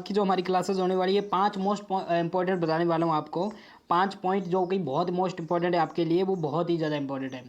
की जो हमारी क्लासेस होने वाली है 5 मोस्ट इंपॉर्टेंट बताने वाला हूँ आपको। 5 पॉइंट जो कि बहुत मोस्ट इंपॉर्टेंट है आपके लिए, वो बहुत ही ज़्यादा इंपॉर्टेंट है।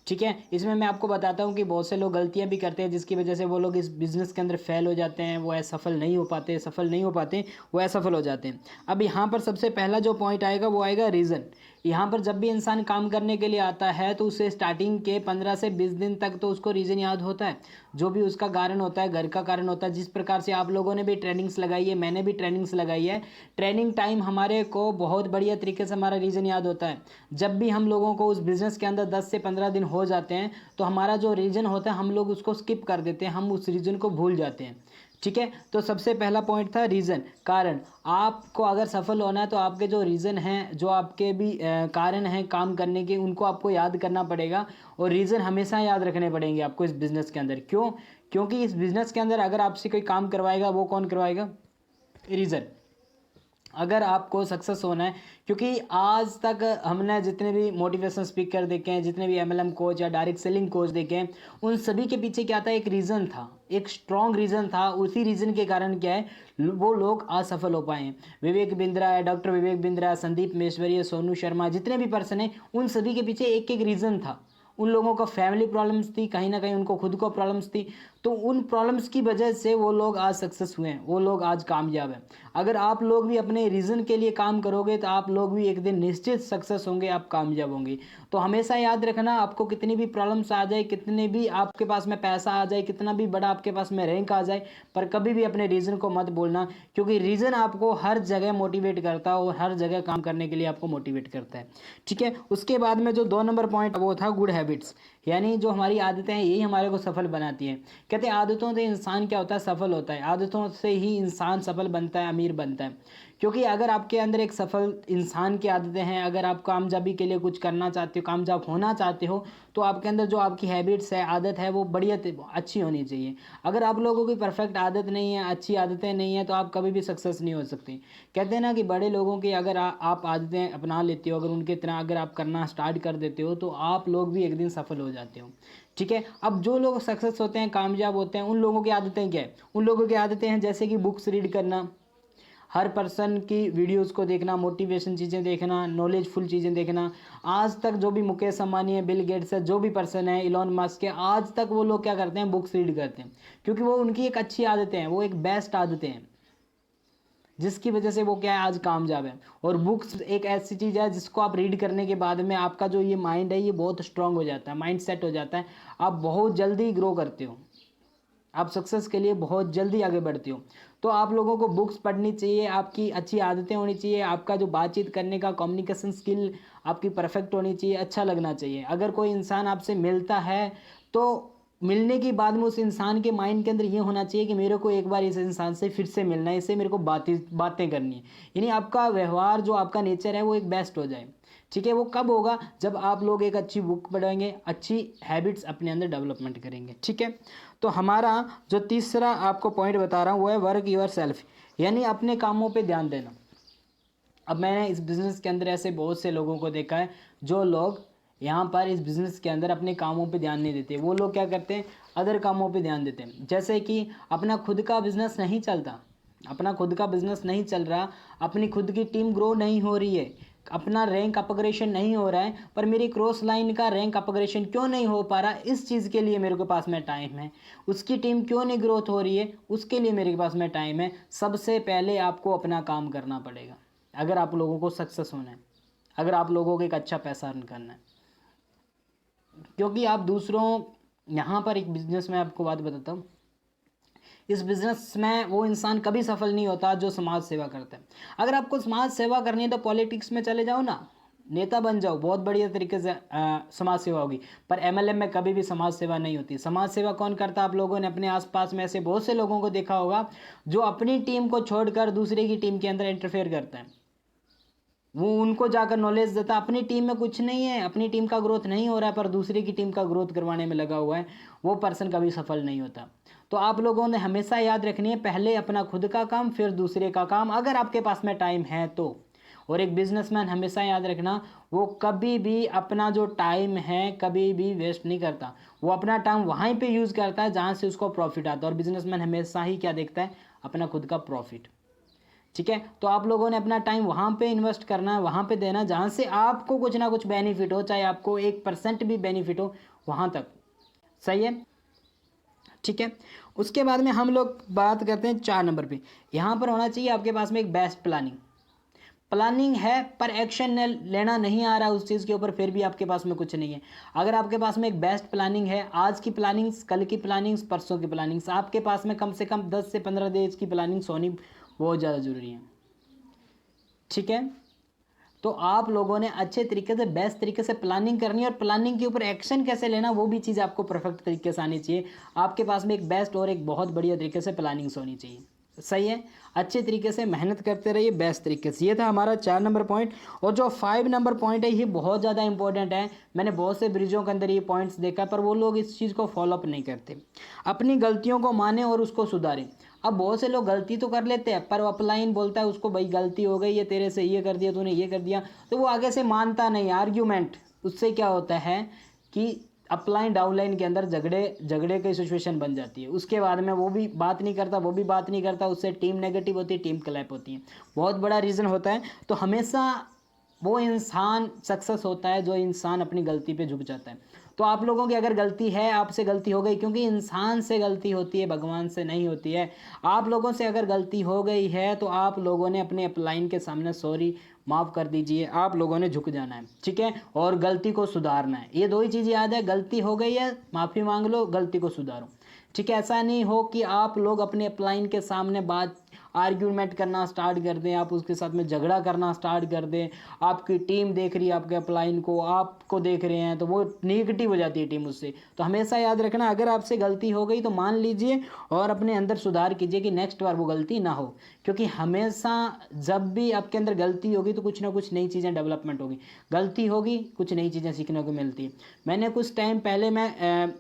ठीक है, इसमें मैं आपको बताता हूँ कि बहुत से लोग गलतियाँ भी करते हैं जिसकी वजह से वो लोग इस बिज़नेस के अंदर फेल हो जाते हैं, वो असफल नहीं हो पाते, सफल नहीं हो पाते, वो असफल हो जाते हैं। अब यहाँ पर सबसे पहला जो पॉइंट आएगा वो आएगा रीज़न। यहाँ पर जब भी इंसान काम करने के लिए आता है तो उसे स्टार्टिंग के 15 से 20 दिन तक तो उसको रीज़न याद होता है, जो भी उसका कारण होता है, घर का कारण होता है। जिस प्रकार से आप लोगों ने भी ट्रेनिंग्स लगाई है, मैंने भी ट्रेनिंग्स लगाई है, ट्रेनिंग टाइम हमारे को बहुत बढ़िया तरीके से हमारा रीज़न याद होता है। जब भी हम लोगों को उस बिज़नेस के अंदर 10 से 15 दिन हो जाते हैं तो हमारा जो रीज़न होता है हम लोग उसको स्किप कर देते हैं, हम उस रीज़न को भूल जाते हैं। ठीक है, तो सबसे पहला पॉइंट था रीज़न, कारण। आपको अगर सफल होना है तो आपके जो रीज़न हैं, जो आपके भी कारण हैं काम करने के, उनको आपको याद करना पड़ेगा। और रीज़न हमेशा याद रखने पड़ेंगे आपको इस बिज़नेस के अंदर। क्यों? क्योंकि इस बिज़नेस के अंदर अगर आपसे कोई काम करवाएगा, वो कौन करवाएगा? रीज़न। अगर आपको सक्सेस होना है, क्योंकि आज तक हमने जितने भी मोटिवेशन स्पीकर देखे हैं, जितने भी एमएलएम कोच या डायरेक्ट सेलिंग कोच देखे हैं, उन सभी के पीछे क्या था? एक रीज़न था, एक स्ट्रॉन्ग रीज़न था। उसी रीज़न के कारण क्या है, वो लोग असफल हो पाए हैं। विवेक बिंद्रा है, डॉक्टर विवेक बिंद्रा, संदीप महेश्वरी, सोनू शर्मा, जितने भी पर्सन हैं, उन सभी के पीछे एक एक रीज़न था। उन लोगों को फैमिली प्रॉब्लम्स थी, कहीं ना कहीं उनको खुद को प्रॉब्लम्स थी, तो उन प्रॉब्लम्स की वजह से वो लोग आज सक्सेस हुए हैं, वो लोग आज कामयाब हैं। अगर आप लोग भी अपने रीज़न के लिए काम करोगे तो आप लोग भी एक दिन निश्चित सक्सेस होंगे, आप कामयाब होंगे। तो हमेशा याद रखना, आपको कितनी भी प्रॉब्लम्स आ जाए, कितने भी आपके पास में पैसा आ जाए, कितना भी बड़ा आपके पास में रैंक आ जाए, पर कभी भी अपने रीज़न को मत बोलना, क्योंकि रीज़न आपको हर जगह मोटिवेट करता है और हर जगह काम करने के लिए आपको मोटिवेट करता है। ठीक है, उसके बाद में जो 2 नंबर पॉइंट वो था गुड हैबिट्स, यानी जो हमारी आदतें हैं यही हमारे को सफल बनाती हैं। कहते हैं आदतों से इंसान क्या होता है? सफल होता है। आदतों से ही इंसान सफल बनता है, अमीर बनता है। क्योंकि अगर आपके अंदर एक सफल इंसान की आदतें हैं, अगर आप कामयाबी के लिए कुछ करना चाहते हो, कामयाब होना चाहते हो, तो आपके अंदर जो आपकी हैबिट्स है, आदत है, वो बढ़िया अच्छी होनी चाहिए। अगर आप लोगों की परफेक्ट आदत नहीं है, अच्छी आदतें नहीं है, तो आप कभी भी सक्सेस नहीं हो सकते। कहते हैं ना कि बड़े लोगों की अगर आप आदतें अपना लेते हो, अगर उनके तरह अगर आप करना स्टार्ट कर देते हो, तो आप लोग भी एक दिन सफल हो जाते हो। ठीक है, अब जो लोग सक्सेस होते हैं, कामयाब होते हैं, उन लोगों की आदतें क्या है? उन लोगों की आदतें हैं जैसे कि बुक्स रीड करना, हर पर्सन की वीडियोस को देखना, मोटिवेशन चीज़ें देखना, नॉलेजफुल चीज़ें देखना। आज तक जो भी मुकेश अंबानी है, बिल गेट्स है, जो भी पर्सन है, इलॉन मस्क है, आज तक वो लोग क्या करते हैं? बुक्स रीड करते हैं, क्योंकि वो उनकी एक अच्छी आदतें हैं, वो एक बेस्ट आदतें हैं, जिसकी वजह से वो क्या है? आज कामयाब है। और बुक्स एक ऐसी चीज़ है जिसको आप रीड करने के बाद में आपका जो ये माइंड है ये बहुत स्ट्रांग हो जाता है, माइंड सेट हो जाता है, आप बहुत जल्दी ग्रो करते हो, आप सक्सेस के लिए बहुत जल्दी आगे बढ़ते हो। तो आप लोगों को बुक्स पढ़नी चाहिए, आपकी अच्छी आदतें होनी चाहिए, आपका जो बातचीत करने का कम्युनिकेशन स्किल आपकी परफेक्ट होनी चाहिए, अच्छा लगना चाहिए। अगर कोई इंसान आपसे मिलता है तो मिलने के बाद में उस इंसान के माइंड के अंदर ये होना चाहिए कि मेरे को एक बार इस इंसान से फिर से मिलना है, इससे मेरे को बातें करनी है। यानी आपका व्यवहार, जो आपका नेचर है, वो एक बेस्ट हो जाए। ठीक है, वो कब होगा? जब आप लोग एक अच्छी बुक पढ़ेंगे, अच्छी हैबिट्स अपने अंदर डेवलपमेंट करेंगे। ठीक है, तो हमारा जो तीसरा आपको पॉइंट बता रहा हूँ वो है वर्क योर सेल्फ, यानी अपने कामों पे ध्यान देना। अब मैंने इस बिज़नेस के अंदर ऐसे बहुत से लोगों को देखा है, जो लोग यहाँ पर इस बिज़नेस के अंदर अपने कामों पे ध्यान नहीं देते। वो लोग क्या करते हैं? अदर कामों पे ध्यान देते हैं। जैसे कि अपना खुद का बिज़नेस नहीं चलता, अपना खुद का बिज़नेस नहीं चल रहा, अपनी खुद की टीम ग्रो नहीं हो रही है, अपना रैंक अपग्रेशन नहीं हो रहा है, पर मेरी क्रॉस लाइन का रैंक अपग्रेशन क्यों नहीं हो पा रहा? इस चीज़ के लिए मेरे के पास में टाइम है। उसकी टीम क्यों नहीं ग्रोथ हो रही है? उसके लिए मेरे पास में टाइम है। सबसे पहले आपको अपना काम करना पड़ेगा अगर आप लोगों को सक्सेस होना है, अगर आप लोगों को एक अच्छा पैसा अर्न करना है। क्योंकि आप दूसरों, यहाँ पर एक बिजनेस में आपको बात बताता हूँ, इस बिज़नेस में वो इंसान कभी सफल नहीं होता जो समाज सेवा करता है। अगर आपको समाज सेवा करनी है तो पॉलिटिक्स में चले जाओ ना, नेता बन जाओ, बहुत बढ़िया तरीके से समाज सेवा होगी। पर एमएलएम में कभी भी समाज सेवा नहीं होती। समाज सेवा कौन करता है? आप लोगों ने अपने आसपास में ऐसे बहुत से लोगों को देखा होगा जो अपनी टीम को छोड़कर दूसरे की टीम के अंदर इंटरफेयर करता है, वो उनको जाकर नॉलेज देता। अपनी टीम में कुछ नहीं है, अपनी टीम का ग्रोथ नहीं हो रहा है, पर दूसरे की टीम का ग्रोथ करवाने में लगा हुआ है, वो पर्सन कभी सफल नहीं होता। तो आप लोगों ने हमेशा याद रखनी है, पहले अपना खुद का काम, फिर दूसरे का काम, अगर आपके पास में टाइम है तो। और एक बिजनेसमैन हमेशा याद रखना, वो कभी भी अपना जो टाइम है कभी भी वेस्ट नहीं करता, वो अपना टाइम वहीं पे यूज़ करता है जहाँ से उसको प्रॉफिट आता है। और बिजनेसमैन हमेशा ही क्या देखता है? अपना खुद का प्रॉफिट। ठीक है। तो आप लोगों ने अपना टाइम वहाँ पे इन्वेस्ट करना है, वहाँ पे देना जहाँ से आपको कुछ ना कुछ बेनिफिट हो, चाहे आपको 1% भी बेनिफिट हो, वहाँ तक। सही है, ठीक है। उसके बाद में हम लोग बात करते हैं 4 नंबर पे। यहाँ पर होना चाहिए आपके पास में एक बेस्ट प्लानिंग। प्लानिंग है पर एक्शन लेना नहीं आ रहा उस चीज़ के ऊपर, फिर भी आपके पास में कुछ नहीं है। अगर आपके पास में एक बेस्ट प्लानिंग है, आज की प्लानिंग्स, कल की प्लानिंग्स, परसों की प्लानिंग्स, आपके पास में कम से कम 10 से 15 डेज की प्लानिंग्स होनी बहुत ज़्यादा ज़रूरी है, ठीक है। तो आप लोगों ने अच्छे तरीके से, बेस्ट तरीके से प्लानिंग करनी है, और प्लानिंग के ऊपर एक्शन कैसे लेना वो भी चीज़ आपको परफेक्ट तरीके से आनी चाहिए। आपके पास में एक बेस्ट और एक बहुत बढ़िया तरीके से प्लानिंग्स होनी चाहिए। सही है, अच्छे तरीके से मेहनत करते रहिए बेस्ट तरीके से। ये था हमारा 4 नंबर पॉइंट। और जो 5 नंबर पॉइंट है ये बहुत ज़्यादा इंपॉर्टेंट है। मैंने बहुत से ब्रिजों के अंदर ये पॉइंट्स देखा, पर वो लोग इस चीज़ को फॉलोअप नहीं करते। अपनी गलतियों को माने और उसको सुधारें। अब बहुत से लोग गलती तो कर लेते हैं, पर अपलाइन बोलता है उसको, भाई गलती हो गई है तेरे से, ये कर दिया तूने, ये कर दिया, तो वो आगे से मानता नहीं। आर्ग्यूमेंट, उससे क्या होता है कि अपलाइन डाउनलाइन के अंदर झगड़े की सिचुएशन बन जाती है। उसके बाद में वो भी बात नहीं करता, वो भी बात नहीं करता, उससे टीम नेगेटिव होती है, टीम क्लैप होती है। बहुत बड़ा रीज़न होता है। तो हमेशा वो इंसान सक्सेस होता है जो इंसान अपनी गलती पे झुक जाता है। तो आप लोगों की अगर गलती है, आपसे गलती हो गई, क्योंकि इंसान से गलती होती है, भगवान से नहीं होती है। आप लोगों से अगर गलती हो गई है तो आप लोगों ने अपने अपलाइन के सामने सॉरी, माफ़ कर दीजिए, आप लोगों ने झुक जाना है, ठीक है। और गलती को सुधारना है। ये 2 ही चीज़ याद है, गलती हो गई है, माफ़ी मांग लो, गलती को सुधारो, ठीक है। ऐसा नहीं हो कि आप लोग अपने अपलाइन के सामने बात आर्ग्यूमेंट करना स्टार्ट कर दें, आप उसके साथ में झगड़ा करना स्टार्ट कर दें। आपकी टीम देख रही है आपके अपलाइन को, आपको देख रहे हैं, तो वो नेगेटिव हो जाती है टीम उससे। तो हमेशा याद रखना, अगर आपसे गलती हो गई तो मान लीजिए और अपने अंदर सुधार कीजिए कि नेक्स्ट बार वो गलती ना हो। क्योंकि हमेशा जब भी आपके अंदर गलती होगी तो कुछ ना कुछ नई चीज़ें डेवलपमेंट होगी, गलती होगी कुछ नई चीज़ें सीखने को मिलती है। मैंने कुछ टाइम पहले मैं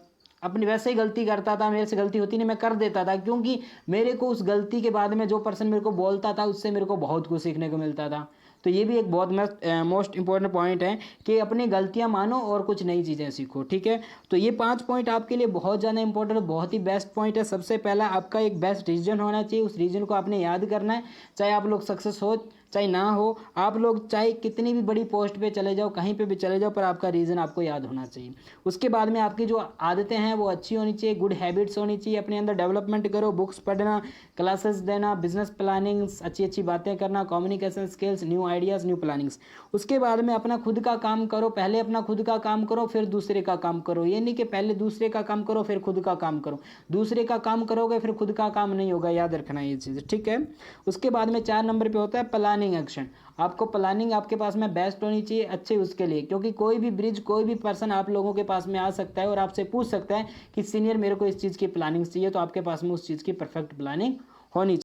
अपनी वैसे ही गलती करता था, मेरे से गलती होती नहीं, मैं कर देता था, क्योंकि मेरे को उस गलती के बाद में जो पर्सन मेरे को बोलता था उससे मेरे को बहुत कुछ सीखने को मिलता था। तो ये भी एक बहुत मोस्ट इंपॉर्टेंट पॉइंट है कि अपनी गलतियां मानो और कुछ नई चीज़ें सीखो, ठीक है। तो ये 5 पॉइंट आपके लिए बहुत ज़्यादा इंपॉर्टेंट, बहुत ही बेस्ट पॉइंट है। सबसे पहला आपका एक बेस्ट रीजन होना चाहिए, उस रीजन को आपने याद करना है। चाहे आप लोग सक्सेस हो चाहे ना हो, आप लोग चाहे कितनी भी बड़ी पोस्ट पे चले जाओ, कहीं पे भी चले जाओ, पर आपका रीज़न आपको याद होना चाहिए। उसके बाद में आपकी जो आदतें हैं वो अच्छी होनी चाहिए, गुड हैबिट्स होनी चाहिए, अपने अंदर डेवलपमेंट करो, बुक्स पढ़ना, क्लासेस देना, बिजनेस प्लानिंग्स, अच्छी अच्छी बातें करना, communication skills, new ideas, new plannings. उसके बाद में अपना खुद का काम करो, पहले अपना खुद का काम करो फिर दूसरे का काम करो। ये नहीं कि पहले दूसरे का काम करो फिर खुद का काम करो, दूसरे का काम करोगे फिर खुद का काम नहीं होगा, याद रखना ये चीज़, ठीक है। उसके बाद में 4 नंबर पे होता है प्लानिंग एक्शन। आपको प्लानिंग आपके पास में बेस्ट होनी चाहिए अच्छे उसके लिए, क्योंकि कोई भी ब्रिज, कोई भी पर्सन आप लोगों के पास में आ सकता है और आपसे पूछ सकता है कि सीनियर मेरे को इस चीज़ की प्लानिंग चाहिए, तो आपके पास में उस चीज़ की परफेक्ट प्लानिंग होनी चाहिए।